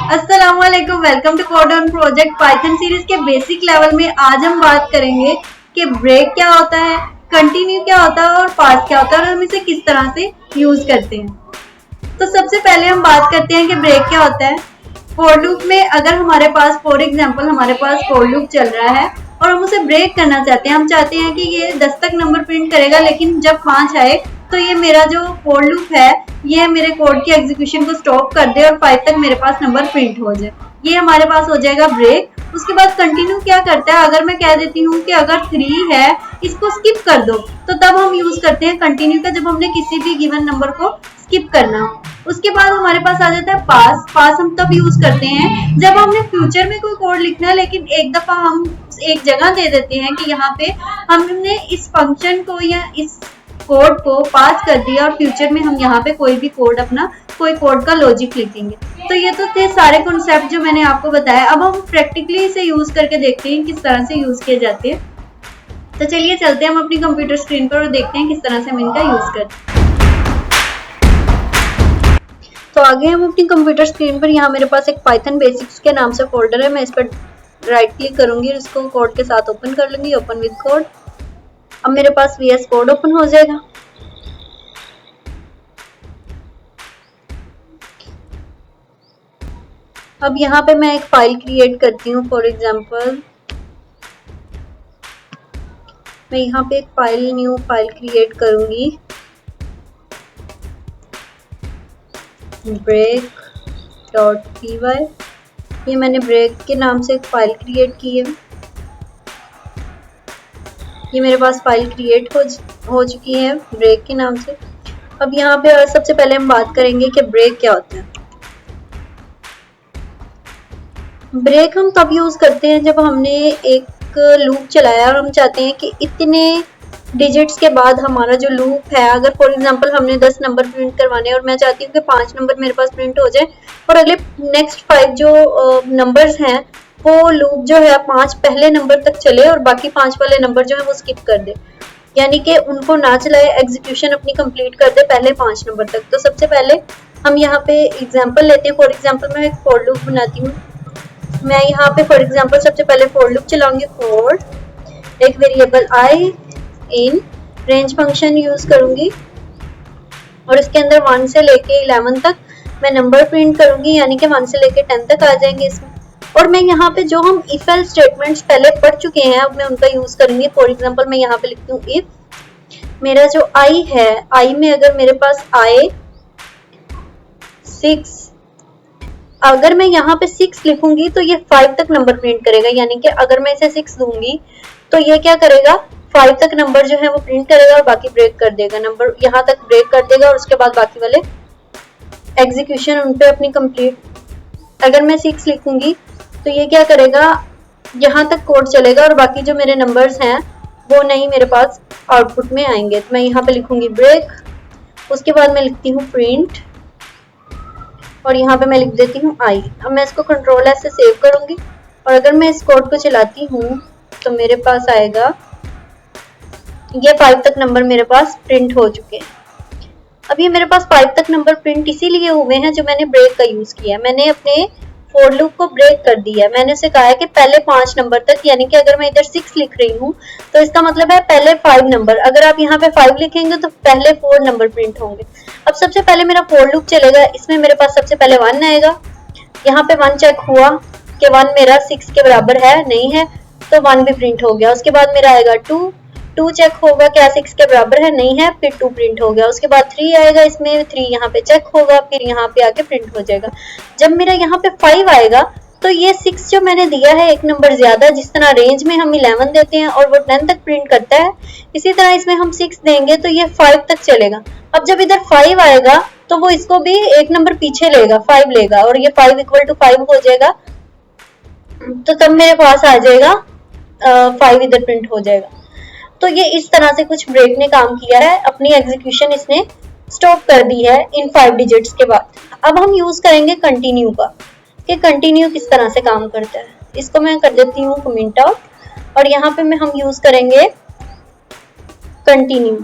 अस्सलामुअलैकुम, welcome to code on project Python series के basic level में। आज हम बात करेंगे कि ब्रेक क्या होता है, कंटिन्यू क्या होता है और पास क्या होता है और हम इसे किस तरह से यूज करते हैं। तो सबसे पहले हम बात करते हैं कि ब्रेक क्या होता है। फॉर लूप में अगर हमारे पास फॉर एग्जांपल हमारे पास फॉर लूप चल रहा है और हम उसे ब्रेक करना चाहते हैं, हम चाहते हैं कि ये 10 तक नंबर प्रिंट करेगा, लेकिन जब 5 आए तो ये मेरा जो फॉर लूप है ये मेरे कोड की एग्जीक्यूशन को स्टॉप कर दे और 5 तक मेरे पास नंबर प्रिंट हो जाए। ये हमारे पास हो जाएगा ब्रेक। उसके बाद कंटिन्यू क्या करता है, अगर मैं कह देती हूँ कि अगर 3 है इसको स्किप कर दो, तो तब हम यूज करते हैं कंटिन्यू का, जब हमने किसी भी गिवन नंबर को स्किप करना हो। उसके बाद हमारे पास आ जाता है पास। पास हम तब यूज करते हैं जब हमने फ्यूचर में कोई कोड लिखना है, लेकिन एक दफा हम एक जगह दे देते हैं कि यहाँ पे हमने इस फंक्शन को या इस कोड को पास कर दिया और फ्यूचर में हम यहाँ पे कोई भी कोड अपना कोई कोड का लॉजिक लिखेंगे। तो ये तो थे सारे कॉन्सेप्ट जो मैंने आपको बताया। अब हम प्रैक्टिकली इसे यूज करके देखते हैं किस तरह से यूज किए जाते हैं। तो चलिए चलते हैं हम अपनी कंप्यूटर स्क्रीन पर और देखते हैं किस तरह से हम इनका यूज करते हैं। तो आगे हम अपनी कंप्यूटर स्क्रीन पर, यहाँ मेरे पास एक पाइथन बेसिक्स के नाम से फोल्डर है। मैं इस पर राइट क्लिक करूंगी और इसको कोड के साथ ओपन कर लूंगी, ओपन विद कोड। अब मेरे पास VS कोड ओपन हो जाएगा। अब यहाँ पे मैं एक फाइल क्रिएट करती हूँ। फॉर एग्जांपल मैं यहाँ पे एक फाइल न्यू फाइल क्रिएट करूंगी, break.py। ये मैंने ब्रेक के नाम से एक फाइल क्रिएट की है। ये मेरे पास फाइल क्रिएट हो चुकी है ब्रेक के नाम से। अब यहाँ पे सबसे पहले हम बात करेंगे कि ब्रेक क्या होता है। ब्रेक हम तब यूज करते हैं जब हमने एक लूप चलाया और हम चाहते हैं कि इतने डिजिट्स के बाद हमारा जो लूप है, अगर फॉर एग्जांपल हमने 10 नंबर प्रिंट करवाने और मैं चाहती हूँ कि 5 नंबर मेरे पास प्रिंट हो जाए और अगले नेक्स्ट 5 जो नंबर्स हैं वो लूप जो है 5 पहले नंबर तक चले और बाकी 5 वाले नंबर जो है वो स्किप कर दे, यानी कि उनको ना चलाए, एग्जीक्यूशन अपनी कंप्लीट कर दे पहले 5 नंबर तक। तो सबसे पहले हम यहाँ पे एग्जाम्पल लेते हैं। फॉर एग्जाम्पल मैं एक फॉर लूप बनाती हूँ। मैं यहाँ पे फॉर एग्जाम्पल सबसे पहले फॉर लूप चलाऊंगी। फॉर एक variable I in range function use करूंगी और इसके अंदर 1 से लेके 11 तक मैं नंबर प्रिंट करूंगी, यानी कि 1 से लेके 10 तक आ जाएंगे इसमें। और मैं यहाँ पे जो हम इफ एल्स स्टेटमेंट्स पहले पढ़ चुके हैं अब मैं उनका यूज करूंगी। फॉर एग्जाम्पल मैं यहाँ पे लिखती हूँ इफ मेरा जो आई है, आई में अगर मेरे पास आए 6, अगर मैं यहाँ पे 6 लिखूंगी तो ये 5 तक नंबर प्रिंट करेगा, यानी कि अगर मैं इसे 6 दूंगी तो ये क्या करेगा, 5 तक नंबर जो है वो प्रिंट करेगा और बाकी ब्रेक कर देगा, नंबर यहाँ तक ब्रेक कर देगा और उसके बाद बाकी वाले एग्जीक्यूशन उन पे अपनी कंप्लीट। अगर मैं 6 लिखूंगी तो ये क्या करेगा, यहाँ तक कोड चलेगा और बाकी जो मेरे नंबर्स हैं वो नहीं मेरे पास आउटपुट में आएंगे। तो मैं यहाँ पे लिखूंगी ब्रेक, उसके बाद मैं लिखती हूँ प्रिंट और यहाँ पे मैं लिख देती हूँ आई। अब मैं इसको कंट्रोल एस से सेव करूंगी और अगर मैं इस कोड को चलाती हूँ तो मेरे पास आएगा ये 5 तक नंबर मेरे पास प्रिंट हो चुके हैं। अब ये मेरे पास 5 तक नंबर प्रिंट इसीलिए हुए हैं जो मैंने ब्रेक का यूज किया है। मैंने अपने फॉर लूप को ब्रेक कर दिया है। मैंने उसे कहा है कि पहले 5 नंबर तक, यानी कि अगर मैं इधर 6 लिख रही हूँ तो इसका मतलब है पहले 5 नंबर। अगर आप यहाँ पे 5 लिखेंगे तो पहले 4 नंबर प्रिंट होंगे। अब सबसे पहले मेरा फॉर लूप चलेगा, इसमें मेरे पास सबसे पहले 1 आएगा। यहाँ पे 1 चेक हुआ कि 1 मेरा 6 के बराबर है, नहीं है, तो 1 भी प्रिंट हो गया। उसके बाद मेरा आएगा 2 चेक होगा क्या 6 के बराबर है, नहीं है, फिर 2 प्रिंट हो गया। उसके बाद 3 आएगा, इसमें 3 यहाँ पे चेक होगा, फिर यहाँ पे आके प्रिंट हो जाएगा। जब मेरा यहाँ पे 5 आएगा तो ये 6 जो मैंने दिया है एक नंबर ज्यादा, जिस तरह रेंज में हम 11 देते हैं और वो 10 तक प्रिंट करता है, इसी तरह इसमें हम 6 देंगे तो ये 5 तक चलेगा। अब जब इधर 5 आएगा तो वो इसको भी एक नंबर पीछे लेगा, 5 लेगा और ये 5 इक्वल टू 5 हो जाएगा। तो तब मेरे पास आ जाएगा 5 इधर प्रिंट हो जाएगा। तो ये इस तरह से कुछ ब्रेक ने काम किया है, अपनी एग्जीक्यूशन इसने स्टॉप कर दी है इन 5 डिजिट्स के बाद। अब हम यूज करेंगे कंटिन्यू का, कि कंटिन्यू किस तरह से काम करता है। इसको मैं कर देती हूँ कमेंट आउट और यहाँ पे हम यूज करेंगे कंटिन्यू।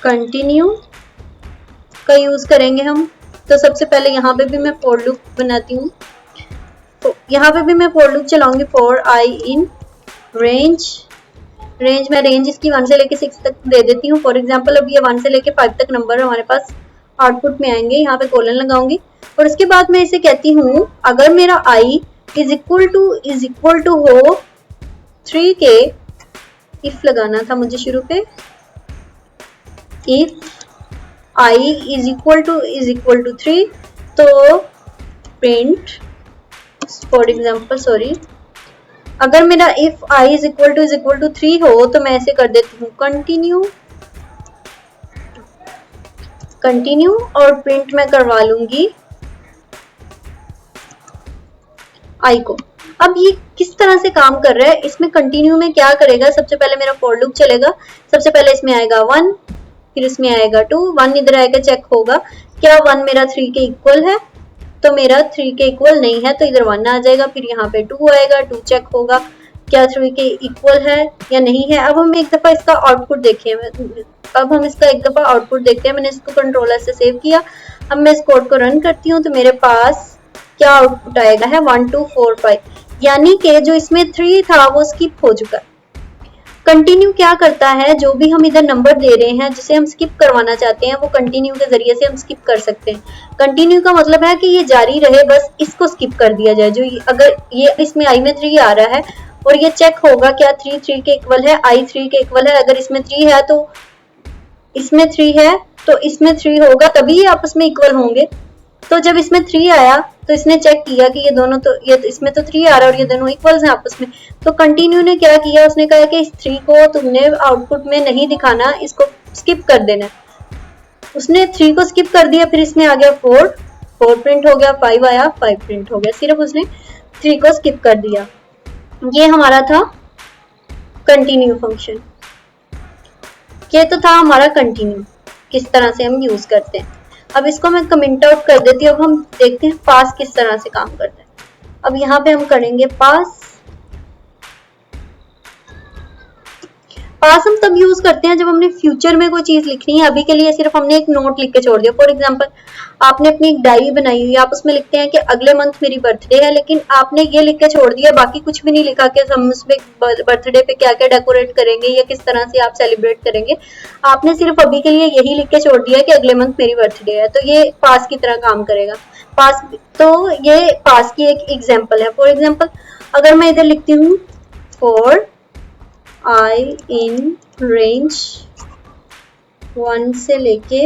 कंटिन्यू का यूज करेंगे हम। तो सबसे पहले यहाँ पे भी मैं फॉर लूप बनाती हूँ। तो यहाँ पे भी मैं फॉर लूप चलाऊंगी फॉर आई इन रेंज। मैं रेंज इसकी 1 से लेके 6 तक दे देती हूँ। फॉर एग्जाम्पल अब ये 1 से लेके 5 तक नंबर हमारे पास आउटपुट में आएंगे। यहाँ पे कोलन लगाऊंगी और उसके बाद मैं इसे कहती हूँ अगर मेरा i इज इक्वल टू हो 3 के, इफ लगाना था मुझे शुरू पे, if i is equal to 3 तो प्रिंट, फॉर एग्जाम्पल सॉरी, अगर मेरा if i is equal to 3 हो तो मैं ऐसे कर देती हूँ कंटिन्यू और प्रिंट मैं करवा लूंगी i को। अब ये किस तरह से काम कर रहा है, इसमें कंटिन्यू में क्या करेगा, सबसे पहले मेरा फॉर लूप चलेगा। सबसे पहले इसमें आएगा 1, फिर इसमें आएगा 2, 1 इधर आएगा, चेक होगा क्या 1 मेरा 3 के इक्वल है, तो मेरा 3 के इक्वल नहीं है तो इधर 1 आ जाएगा। फिर यहाँ पे 2 आएगा, 2 चेक होगा क्या 3 के इक्वल है या नहीं है। अब हम एक दफा इसका आउटपुट देखते हैं। मैंने इसको कंट्रोलर से सेव किया। अब मैं इस कोड को रन करती हूँ तो मेरे पास क्या आउटपुट आएगा है 1 2 4 5, यानी कि जो इसमें 3 था वो स्किप हो चुका। कंटिन्यू क्या करता है, जो भी हम इधर नंबर दे रहे हैं जिसे हम स्किप करवाना चाहते हैं वो कंटिन्यू के जरिए से हम स्किप कर सकते हैं। कंटिन्यू का मतलब है कि ये जारी रहे, बस इसको स्किप कर दिया जाए। जो अगर ये इसमें i में 3 आ रहा है और ये चेक होगा क्या 3 3 के इक्वल है, i 3 के इक्वल है। अगर इसमें 3 है तो इसमें 3 है तो इसमें 3 होगा, तभी ये आपस में इक्वल होंगे। तो जब इसमें 3 आया तो इसने चेक किया कि ये दोनों तो इसमें तो 3 आ रहा है और ये दोनों इक्वल्स हैं आपस में। तो कंटिन्यू ने क्या किया, उसने कहा कि इस 3 को तुमने आउटपुट में नहीं दिखाना, इसको स्किप कर देना। उसने 3 को स्किप कर दिया, फिर इसमें आ गया 4 प्रिंट हो गया, 5 आया 5 प्रिंट हो गया, सिर्फ उसने 3 को स्किप कर दिया। ये हमारा था कंटिन्यू फंक्शन। ये तो था हमारा कंटिन्यू, किस तरह से हम यूज करते हैं। अब इसको मैं कमेंट आउट कर देती हूँ। अब हम देखते हैं पास किस तरह से काम करता है। अब यहाँ पे हम करेंगे पास हम तब यूज करते हैं जब हमने फ्यूचर में कोई चीज लिखनी है। अभी के लिए सिर्फ हमने एक नोट लिख के छोड़ दिया। फॉर एग्जांपल आपने अपनी एक डायरी बनाई हुई है, आप उसमें लिखते हैं कि अगले मंथ मेरी बर्थडे है, लेकिन आपने ये लिख के छोड़ दिया, बाकी कुछ भी नहीं लिखा कि हम उसमें बर्थडे पे क्या क्या डेकोरेट करेंगे या किस तरह से आप सेलिब्रेट करेंगे। आपने सिर्फ अभी के लिए यही लिख के छोड़ दिया कि अगले मंथ मेरी बर्थडे है, तो ये पास की तरह काम करेगा। पास, तो ये पास की एक एग्जाम्पल है। फॉर एग्जाम्पल अगर मैं इधर लिखती हूँ फॉर i in रेंज 1 से लेके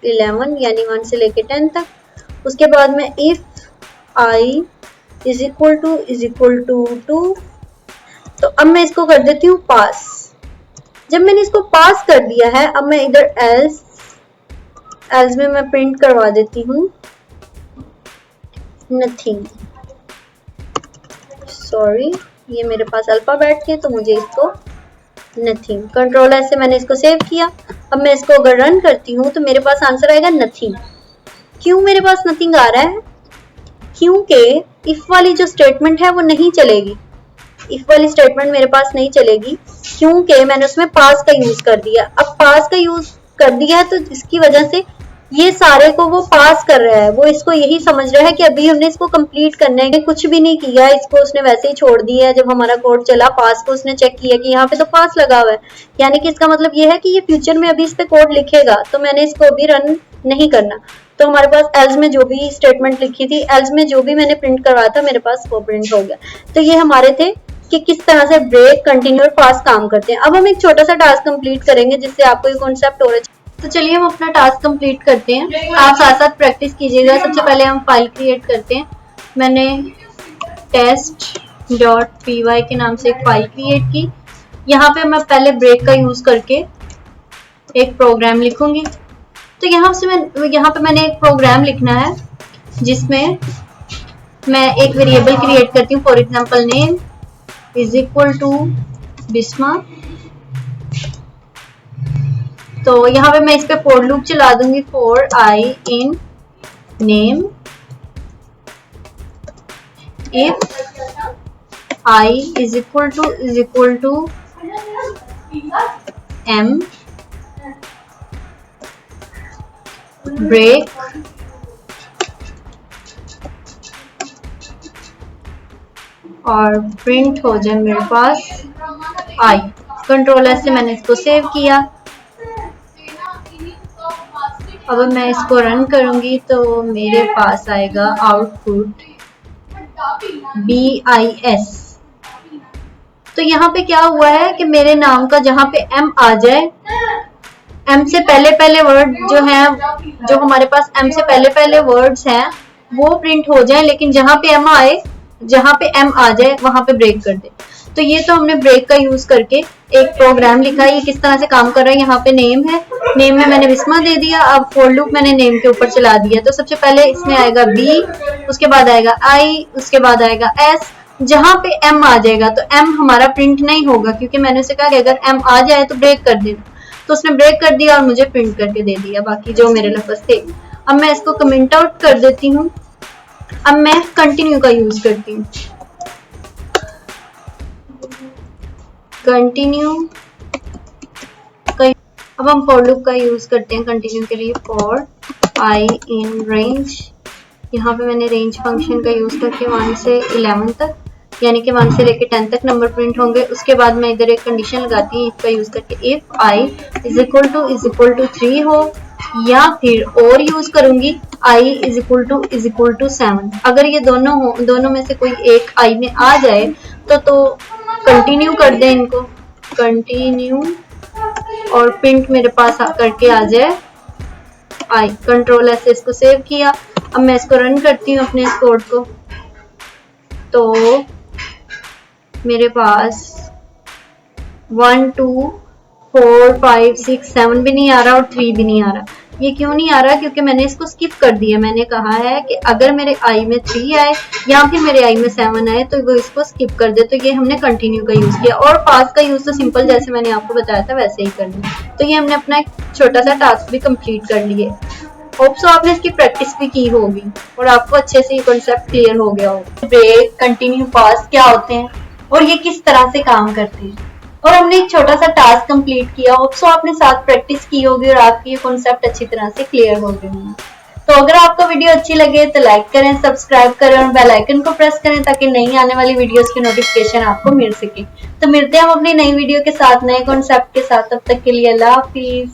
11 यानी 1 से लेके 10 तक। उसके बाद में if i is equal to 2, तो अब मैं इसको कर देती हूँ पास। जब मैंने इसको पास कर दिया है, अब मैं इधर एल्स में मैं प्रिंट करवा देती हूँ नथिंग। सॉरी, ये मेरे पास अल्फाबेट थे तो मुझे इसको नथिंग, कंट्रोलर से मैंने इसको सेव किया। अब मैं इसको अगर रन करती हूँ तो मेरे पास आंसर आएगा नथिंग। क्यों मेरे पास नथिंग आ रहा है? क्योंकि इफ वाली जो स्टेटमेंट है वो नहीं चलेगी। इफ वाली स्टेटमेंट मेरे पास नहीं चलेगी क्योंकि मैंने उसमें पास का यूज कर दिया। अब पास का यूज कर दिया है तो इसकी वजह से ये सारे को वो पास कर रहा है। वो इसको यही समझ रहा है कि अभी हमने इसको कंप्लीट करना है, कुछ भी नहीं किया, इसको उसने वैसे ही छोड़ दिया है। जब हमारा कोड चला पास को उसने चेक किया कि यहाँ पे तो पास लगा हुआ है, यानी कि इसका मतलब ये है कि ये फ्यूचर में अभी इस पे कोड लिखेगा, तो मैंने इसको अभी रन नहीं करना। तो हमारे पास एल्स में जो भी स्टेटमेंट लिखी थी, एल्स में जो भी मैंने प्रिंट करवाया था मेरे पास वो प्रिंट हो गया। तो ये हमारे थे कि किस तरह से ब्रेक, कंटिन्यू और पास काम करते हैं। अब हम एक छोटा सा टास्क कंप्लीट करेंगे जिससे आपको ये कॉन्सेप्ट हो रहा है। तो चलिए हम अपना टास्क कंप्लीट करते हैं, आप साथ साथ प्रैक्टिस कीजिएगा। सबसे पहले हम फाइल क्रिएट करते हैं। मैंने test.py के नाम से एक फाइल क्रिएट की। यहाँ पे मैं पहले ब्रेक का यूज करके एक प्रोग्राम लिखूंगी। तो यहाँ पे मैंने एक प्रोग्राम लिखना है जिसमें मैं एक वेरिएबल क्रिएट करती हूँ। For example name is equal to Bisma. तो यहाँ पे मैं इस पे फॉर लूप चला दूंगी for i in name if i is equal to m break और प्रिंट हो जाए मेरे पास आई। कंट्रोल एस से मैंने इसको सेव किया। अब मैं इसको रन करूंगी तो मेरे पास आएगा आउटपुट BIS। तो यहाँ पे क्या हुआ है कि मेरे नाम का जहाँ पे M आ जाए, M से पहले पहले वर्ड जो है, जो हमारे पास M से पहले पहले वर्ड्स हैं वो प्रिंट हो जाए, लेकिन जहाँ पे M आए, जहाँ पे M आ जाए वहां पे ब्रेक कर दे। तो ये तो हमने ब्रेक का यूज करके एक प्रोग्राम लिखा है। ये किस तरह से काम कर रहा है, यहाँ पे नेम है, नेम में मैंने विस्मा दे दिया। अब फॉर लूप मैंने नेम के ऊपर चला दिया। तो सबसे पहले इसमें आएगा B, उसके बाद आएगा I, उसके बाद आएगा S। जहां पे M आ जाएगा तो M हमारा प्रिंट नहीं होगा, क्योंकि मैंने उसे कहा कि अगर M आ जाए तो ब्रेक कर देना। तो उसने ब्रेक कर दिया और मुझे प्रिंट करके दे दिया बाकी जो मेरे लफ्ज थे। अब मैं इसको कमेंट आउट कर देती हूँ। अब मैं कंटिन्यू का यूज करती हूँ। कंटिन्यू, अब हम फॉर लूप का यूज करते हैं कंटिन्यू के लिए। फॉर आई इन रेंज, यहाँ पे मैंने रेंज फंक्शन का यूज करके 1 से 11 तक, यानी कि 1 से लेके 10 तक नंबर प्रिंट होंगे। उसके बाद मैं इधर एक कंडीशन लगाती हूँ इसका यूज करके, if I is equal to 3 हो, या फिर और यूज करूंगी आई इज इक्वल टू 7। अगर ये दोनों हो, दोनों में से कोई एक आई में आ जाए तो कंटिन्यू कर दें इनको, कंटिन्यू, और प्रिंट मेरे पास करके आ जाए आई। कंट्रोल एस से इसको सेव किया। अब मैं इसको रन करती हूँ अपने इस कोड को, तो मेरे पास 1 2 4 5 6 7 भी नहीं आ रहा और 3 भी नहीं आ रहा। ये क्यों नहीं आ रहा? क्योंकि मैंने इसको स्किप कर दिया। मैंने कहा है कि अगर मेरे आई में 3 आए या फिर मेरे आई में 7 आए तो वो इसको स्किप कर दे। तो ये हमने कंटिन्यू का यूज किया, और पास का यूज तो सिंपल जैसे मैंने आपको बताया था वैसे ही करना। तो ये हमने अपना एक छोटा सा टास्क भी कंप्लीट कर लिए। होप सो आपने इसकी प्रैक्टिस भी की होगी और आपको अच्छे से ये कॉन्सेप्ट क्लियर हो गया होगा। ब्रेक, कंटिन्यू, पास क्या होते हैं और ये किस तरह से काम करते हैं, और हमने एक छोटा सा टास्क कंप्लीट किया। होप सो आपने साथ प्रैक्टिस की होगी और आपकी ये कॉन्सेप्ट अच्छी तरह से क्लियर हो गए होंगे। तो अगर आपको वीडियो अच्छी लगे तो लाइक करें, सब्सक्राइब करें और बेल आइकन को प्रेस करें ताकि नई आने वाली वीडियोस की नोटिफिकेशन आपको मिल सके। तो मिलते हैं हम अपनी नई वीडियो के साथ, नए कॉन्सेप्ट के साथ। तब तक के लिए अल्लाह हाफिज।